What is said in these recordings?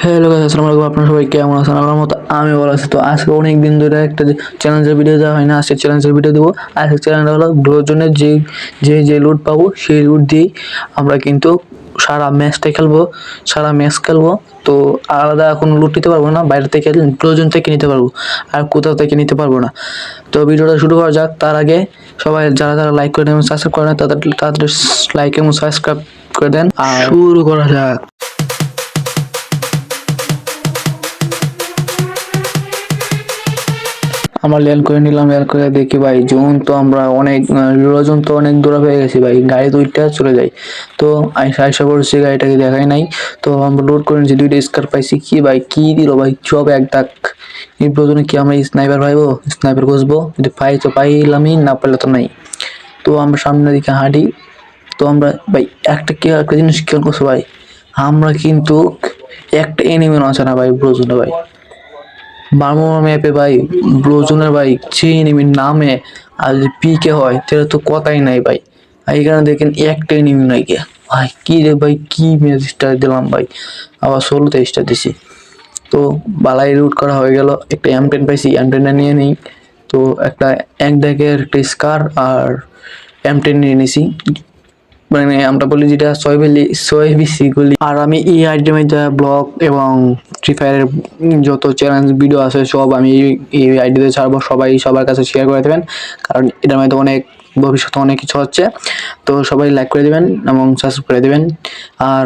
Hello guys, আসসালামু আলাইকুম। আপনারা সবাই কেমন আছেন? আমার মতো আমি ভালো আছি। তো আজকে অনেক দিন ধরে একটা চ্যালেঞ্জের ভিডিও দেওয়া হয় না, আজকে চ্যালেঞ্জের ভিডিও দেবো। আজকে চ্যালেঞ্জটা হলো ব্রোজনের যে লুট পাবো সেই লুট দিয়েই আমরা কিন্তু সারা ম্যাচটা খেলবো, সারা ম্যাচ খেলবো। তো আলাদা কোনো লুট নিতে পারবো না, বাইরে থেকে ব্রোজন থেকে নিতে পারবো, আর কোথাও থেকে নিতে পারবো না। তো ভিডিওটা শুরু করা যাক। তার আগে সবাই যারা যারা লাইক করে দেন এবং সাবস্ক্রাইব করে না তাদের তাদের লাইক এবং সাবস্ক্রাইব করে দেন। আর শুরু করা যাক। আমরা ল্যান্ড করে নিলাম, ল্যান্ড করে দেখি ভাই জোন তো আমরা অনেক জোন তো অনেক দূরে পেয়ে গেছি ভাই। গাড়ি দুইটা চলে যাই। তো আইসা পড়ছি, গাড়িটাকে দেখাই নাই। তো আমরা লোড করে নিচ্ছি, দুইটা স্কার পাইছি। কি ভাই কি দিল ভাই, সব এক দাগ। এই প্রয়োজনে কি আমরা স্নাইপার পাইবো? স্নাইপার খুঁজবো, যদি পাই তো পাইলামই, না পাইলে তো নাই। তো আমরা সামনের দিকে হাঁটি। তো আমরা ভাই একটা জিনিস খেয়াল করছো ভাই, আমরা কিন্তু একটা এনিমি আছে না ভাই ব্রোজনে ভাই। বার্মা ম্যাপে ভাই ব্রোজনের ভাই যে এনিমির নামে আর যদি পিকে হয় তাহলে তো কথাই নাই ভাই। আর এখানে দেখেন একটা এনিমি নাই কে ভাই। কি রে ভাই, কি ম্যাচ স্টার দিলাম ভাই, আবার 16তে স্টার দিছি। তো বালাই রুট করা হয়ে গেল, একটা M10 পাইছি, M10টা নিয়ে নিই। তো একটা এক ড্যাগের একটা স্কার আর M10 নিয়ে নিছি। মানে আমরা বলি যেটা ছয় বিসি গুলি। আর আমি এই আইডির মধ্যে ব্লগ এবং ফ্রি ফায়ারের যত চ্যালেঞ্জ ভিডিও আছে সব আমি এই আইডিতে ছাড়বো, সবাই সবার কাছে শেয়ার করে দেবেন। কারণ এটার মধ্যে অনেক ভবিষ্যতে অনেক কিছু হচ্ছে। তো সবাই লাইক করে দেবেন এবং সাবস্ক্রাইব করে দেবেন। আর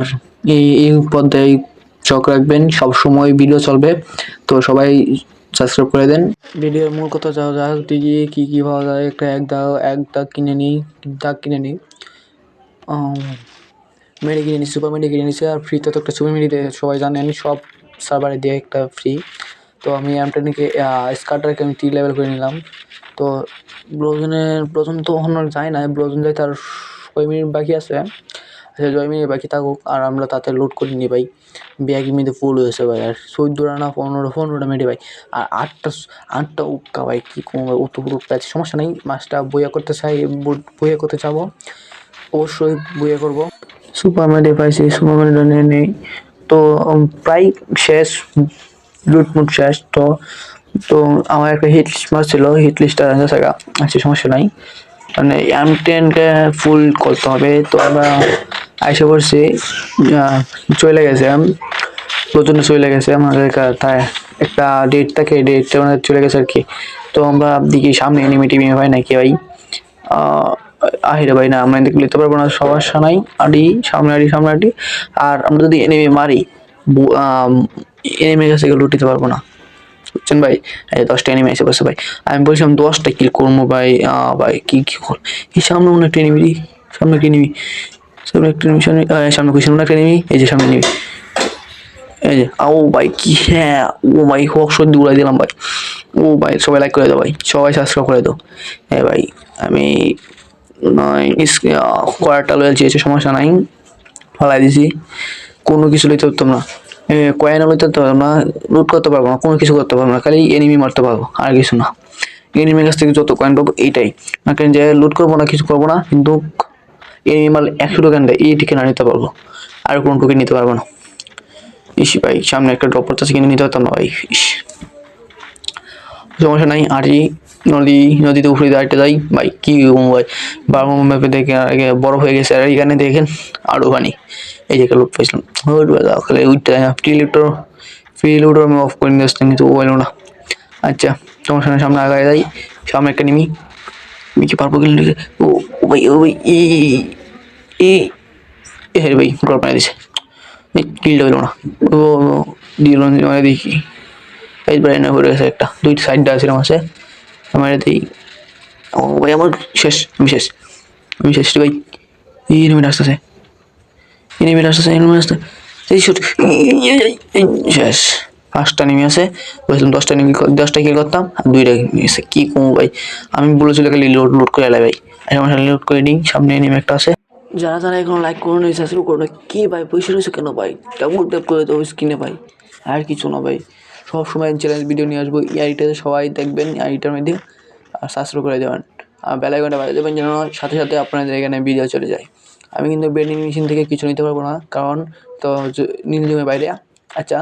এই পর্যায়ে চোখ রাখবেন, সব সময় ভিডিও চলবে। তো সবাই সাবস্ক্রাইব করে দেন। ভিডিওর মূল কথা যাওয়া যাক, দিকে কি কি পাওয়া যায়। একটা এক দাগ কিনে নিই, দাগ কিনে নিই। মেডি কিনে নিচ্ছি, সুপার মেডি কিনে নিচ্ছি। আর ফ্রিতে তো একটা সুপার মেডি দেয়, সবাই জানেন সব সার্ভারে দিয়ে একটা ফ্রি। তো আমি এমটেনকে স্কারটাকে আমি 3 লেভেল করে নিলাম। তো ব্রোজন তো অন্য যায় না, ব্রোজন যায় তার 6 মিনিট বাকি আছে। আচ্ছা 6 মিনিট বাকি থাকুক, আর আমরা তাতে লোড করে নিই ভাই। ব্যাগের মধ্যে ফুল হয়েছে ভাই, আর 14টা না 15টা মেডি ভাই। আর আটটা উক্কা ভাই, কী কম ভাই, অত উক্কা আছে। সমস্যা নেই, মাছটা বইয়া করতে চাই, বইয়া করতে চাবো, অবশ্যই বইয়া করবো। সুপার মেডি পাইছি, সুপার মেডিটা নিয়ে নেই। তো প্রায় শেষ, লুটমুট শেষ। তো তো আমার একটা হিট লিস্ট মারছিল, হিট লিস্টটা জায়গা আচ্ছা সমস্যা নাই। মানে M10কে ফুল করতে হবে। তো আমরা আইসা পড়ছি, চলে গেছে প্রচন্ড চলে গেছে আমাদের তাই একটা ডেট থাকে, ডেটটা মানে চলে গেছে আর কি। তো আমরা দেখি সামনে এনিমি টিমি হয় নাকি ভাই। আহিরে ভাই না, আমরা এদিকে নিতে পারবো না, সমস্যা নাই। সামনে আড়ি। আর আমরা যদি এনিমি মারি, এনিমির কাছে লুটিতে পারবো না, বুঝছেন ভাই। এই 10টা এনিমি এসে বসে ভাই। আমি বলছিলাম 10টা কিল করবো ভাই। ভাই কি কর, এই সামনে অন্য একটা এনিমি, সামনে একটা এনিমি, সামনে একটা এনিমি, এই যে সামনে এনিমি, এই যে। ও ভাই কি, হ্যাঁ ও ভাই হোক সত্যি উড়াই দিলাম ভাই। ও ভাই সবাই লাইক করে দাও ভাই, সবাই সাবস্ক্রাইব করে দাও। হ্যাঁ ভাই, আমি নয় কয়েকটা লয়েল চেয়েছি, সমস্যা নাই, ফলাই দিছি। কোনো কিছু লইতে পারতাম না, কয়েন লইতে পারতাম না, লুট করতে পারবো না, কোনো কিছু করতে পারবো না, খালি এনিমি মারতে পারবো আর কিছু না। এনিমির কাছ থেকে যত কয়েন পাবো এইটাই, কারণ যে লুট করবো না, কিছু করবো না, কিন্তু এনিমি মারলে 100 টোকেন দেয়, এই টিকে না নিতে পারবো, আর কোনো টোকেন নিতে পারবো না। ইস ভাই, সামনে একটা ড্রপ করতেছে, কিনে নিতে পারতাম না ভাই। ইস সমস্যা নাই। আরই নদীতে উপরে দাঁড়িয়ে যাই ভাই, কি ভাই বারো ম্যাপে দেখে আগে বরফ হয়ে গেছে। আর এখানে দেখেন আরো পানি, এই যে লোক পাইছিলাম। খালি উঠতে ফ্রি লুটার আমি অফ করে নিয়ে আসতাম, কিন্তু ও এলো না। আচ্ছা সমস্যা নেই, সামনে আগায় যাই। সামনে একটা নিমি, আমি কি পারবো কিল? ও ভাই, ও ভাই হ্যাঁ ভাই, ড্রপ বানিয়ে দিছে, কিলটা হইল না। ও দিল মানে দেখি এই ব্রেনে পড়ে গেছে একটা, দুইটা সাইডটা আছে আছে আমার এতেই। ও ভাই আমার শেষ, আমি শেষ রে ভাই। এই এনিমি আসতেছে এই শুট, শেষ। 5টা নেমে আছে, বলছিলাম 10টা কিল করতাম, আর 2টা গেছে। কি কমু ভাই, আমি বলেছিল খালি লোড করে এলাই ভাই। আমার লোড করে নিই, সামনে নেমে একটা আছে। যারা যারা এখন লাইক করুন, সাবস্ক্রাইব করুন। কি ভাই পয়সা রয়েছে কেন ভাই, ডাবল ট্যাপ করে দেবো স্ক্রিনে ভাই, আর কিছু না ভাই। সব সময় চ্যালেঞ্জ ভিডিও নিয়ে আসবো, এই আইডিটাতে সবাই দেখবেন, এই আইডিটার মধ্যে আর সাবস্ক্রাইব করে দেবেন। আর বেল আইকনটা বাজিয়ে দেবেন যেন সাথে সাথে আপনাদের এখানে ভিডিও চলে যায়। আমি কিন্তু বেন্ডিং মেশিন থেকে কিছু নিতে পারবো না, কারণ তো নীল জমের বাইরে। আচ্ছা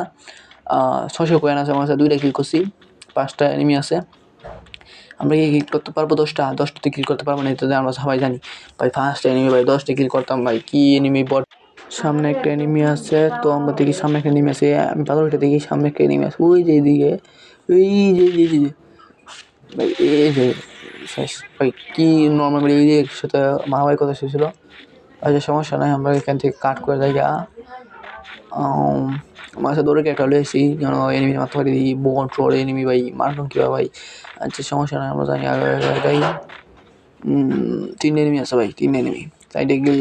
600 কয়েন আছে আমার কাছে, 2টা কিল করছি, 5টা এনিমি আছে। আমরা কি কিল করতে পারবো? 10টা কিল করতে পারবো না, এটা আমরা সবাই জানি ভাই। ফার্স্ট এনিমি ভাই 10টা কিল করতাম ভাই। কি এনিমি বট! সামনে একটা এনিমি আছে, তো আমরা দেখি সামনে একটা এনিমি আছে। আমি পাথরটা দেখি সামনে একটা এনিমি আছে, ওই যে এইদিকে, ওই যে ভাই, এই যে শেষ ভাই। কি নর্মাল এই যে সাথে মারামারি কথা শেষ ছিল। আচ্ছা সমস্যা নাই, আমরা এখান থেকে কাট করে যাই। আমার কাছে দৌড়ে একটা লয়েছি যেন এনিমি মারতে পারি। বট ট্রোল এনিমি ভাই, মারলাম কীভাবে ভাই? আচ্ছা সমস্যা নাই, আমরা জানি আগে 3 এনিমি আছে ভাই, 3 এনিমি। সাইডে গিল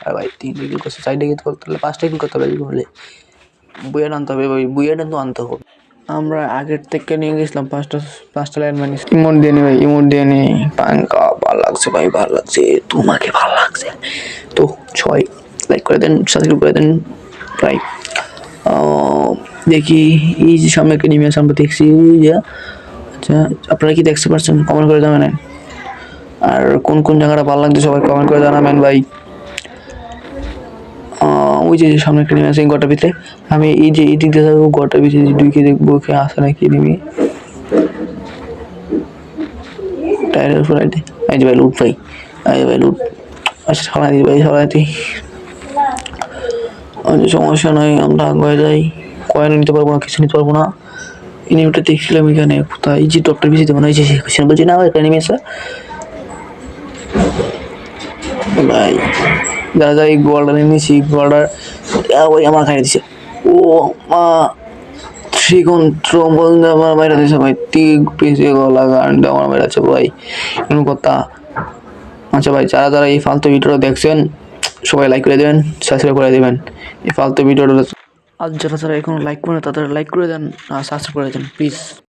আর ভাই 3 কিল করছে, সাইডে গিল করতে হলে 5টা কিল করতে হবে বলে বুয়েট আনতে হবে ভাই, বুয়েট তো আনতে হবে। আমরা আগের থেকে নিয়ে গেছিলাম 5টা লাইন মানে ইমোট দিয়ে নি ভাই, ইমোট দিয়ে নি। পাঙ্কা ভালো লাগছে ভাই, ভালো লাগছে, তোমাকে ভালো লাগছে তো 6 লাইক করে দেন, সাবস্ক্রাইব করে দেন ভাই। দেখি এই যে সামনে একটা নেমে আছে, আমরা দেখছি যে। আচ্ছা আপনারা কি দেখতে পাচ্ছেন? কমেন্ট করে জানাবেন। আর কোন কোন জায়গাটা ভালো লাগছে সবাই কমেন্ট করে জানাবেন ভাই। ওই যে সামনে একটা নেমে আছে গোটা ভিতরে, আমি এই যে এই দিক দিয়ে যাবো, গোটা ভিতরে ঢুকে দেখবো কে আসে নাকি নেমে টায়ারের উপর। এই যে ভাই লুট ভাই, এই যে ভাই লুট। আচ্ছা সবাই দিই ভাই, সবাই দিই। সমস্যা নয়, আমরা আগে যাই। কয়েন নিতে পারবো না, কিছু নিতে পারবো না। এনিমিটা দেখছিলাম এখানে কোথায়, এই যে ডক্টর বিসি দেবো না, এই যে বলছি না একটা এনিমি আছে ভাই। যারা যা এই গোয়ালটা নিয়েছি, গোয়ালটার ওই আমার খাইয়ে দিছে। ও মা, থ্রিকন ট্রম্বল আমার বাইরে দিছে ভাই, তিক পিছে গলা গান্ডা আমার বাইরে আছে ভাই, এমন কথা। আচ্ছা ভাই, যারা যারা এই ফালতু ভিডিওটা দেখছেন সবাই লাইক করে দেবেন, সাবস্ক্রাইব করে দেবেন এই ফালতু ভিডিওটা। আর যারা যারা এখন লাইক করে তাদের লাইক করে দেন আর সাবস্ক্রাইব করে দেন প্লিজ।